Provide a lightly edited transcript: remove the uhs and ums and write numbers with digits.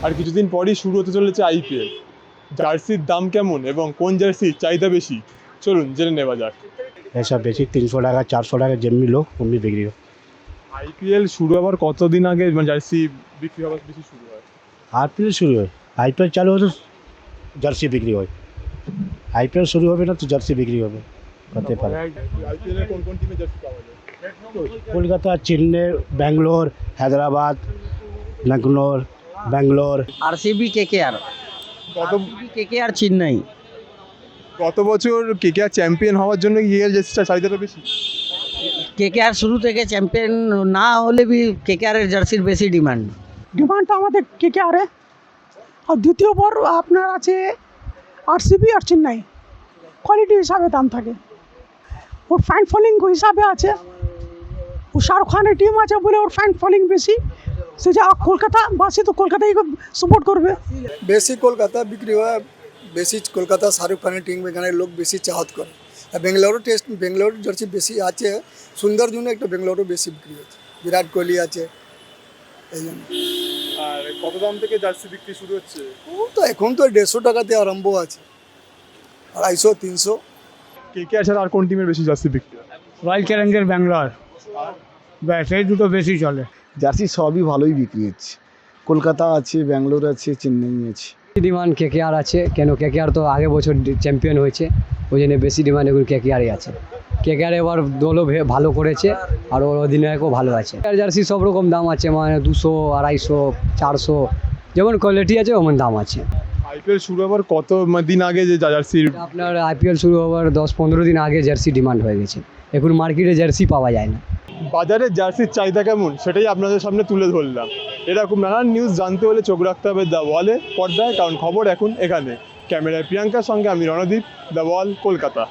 আর কিছুদিন পরই শুরু হতে চলেছে আইপিএল। জার্সির দাম কেমন এবং কোন জার্সির চাহিদা বেশি, চলুন জেনে নেওয়া যাক। ऐसा बेसिक 300 টাকা 400 টাকা যেমনি লোক অমনি বিক্রি হয়। আইপিএল শুরু হওয়ার কতদিন আগে মানে জার্সি বিক্রি হওয়ার বেশি শুরু হয়? আইপিএল শুরু হয়, আইপিএল চালু হলে জার্সি বিক্রি হয়। আইপিএল শুরু হবে না তো জার্সি বিক্রি হবে করতে পারে। আইপিএল এর কোন কোন টিমে জার্সি পাওয়া যায়? কলকাতা, চেন্নাই, ব্যাঙ্গালোর, হায়দ্রাবাদ, লখনৌ, ব্যাঙ্গালোর। আরসিবি কেকেআর গত কেকেআর চেন্নাই। গত বছর কেকেআর চ্যাম্পিয়ন হওয়ার জন্য কেকেআর জার্সিটা চাহিদাটা বেশি। কেকেআর শুরু থেকে চ্যাম্পিয়ন না হলে বি কেকেআরের জার্সির বেশি ডিমান্ড। ডিমান্ডটা আমাদের কেকেআরে, আর দ্বিতীয় পর আপনার আছে আরসিবি আর চেন্নাই। কোয়ালিটি হিসাবে দাম থাকে, ওর ফ্যান ফলোইং হিসাবে আছে। ও শাহরুখ খানের টিম আছে বলে ওর ফ্যান ফলোইং বেশি। সে যা কলকাতাবাসী তো কলকাতাই সাপোর্ট করবে। বেশি কলকাতা বিক্রি হয়, বেশি কলকাতা শাহরুখ খানের টিম এখানে লোক বেশি চাহত করে। আর বেঙ্গালোর জার্সি বেশি আছে, সুন্দর জন্য একটা বেঙ্গালোরও বেশি বিক্রি হচ্ছে। বিরাট কোহলি আছে এই জন্য। আর কত দাম থেকে জার্সি বিক্রি শুরু হচ্ছে? তো এখন তো 150 টাকাতে আরম্ভ আছে, 250, 300। কেকেআর ছাড়া আর কোন টিমের বেশি জার্সি বিক্রি হয়? রয়্যাল চ্যালেঞ্জার ব্যাঙ্গালোর, ব্যাস এই দুটো বেশি চলে। জার্সি সবই ভালোই বিক্রি হচ্ছে। কলকাতা আছে, ব্যাঙ্গালোর আছে, চেন্নাই আছে। ডিমান্ড কেকেআর আছে, কেন কেকেআর তো আগে বছর চ্যাম্পিয়ন হয়েছে, ওই জন্য বেশি ডিমান্ড এখন কেকেআরই আছে। কেকেআর এবার দলও ভালো করেছে আর ওর অধিনায়কও ভালো আছে। আর জার্সি সব রকম দাম আছে, মানে 200, 250, 400, যেমন কোয়ালিটি আছে ওমন দাম আছে। আইপিএল শুরু হওয়ার কত দিন আগে যে জার্সির আপনার আইপিএল শুরু হওয়ার 10-15 দিন আগে জার্সি ডিমান্ড হয়ে গেছে, এখন মার্কেটে জার্সি পাওয়া যায় না। বাজারে জার্সির চাহিদা কেমন সেটাই আপনাদের সামনে তুলে ধরলাম। এরকম নানান নিউজ জানতে হলে চোখ রাখতে হবে দ্য ওয়ালে পর্দায়, কারণ খবর এখন এখানে। ক্যামেরায় প্রিয়াঙ্কার সঙ্গে আমি রণদীপ, দ্য ওয়াল, কলকাতা।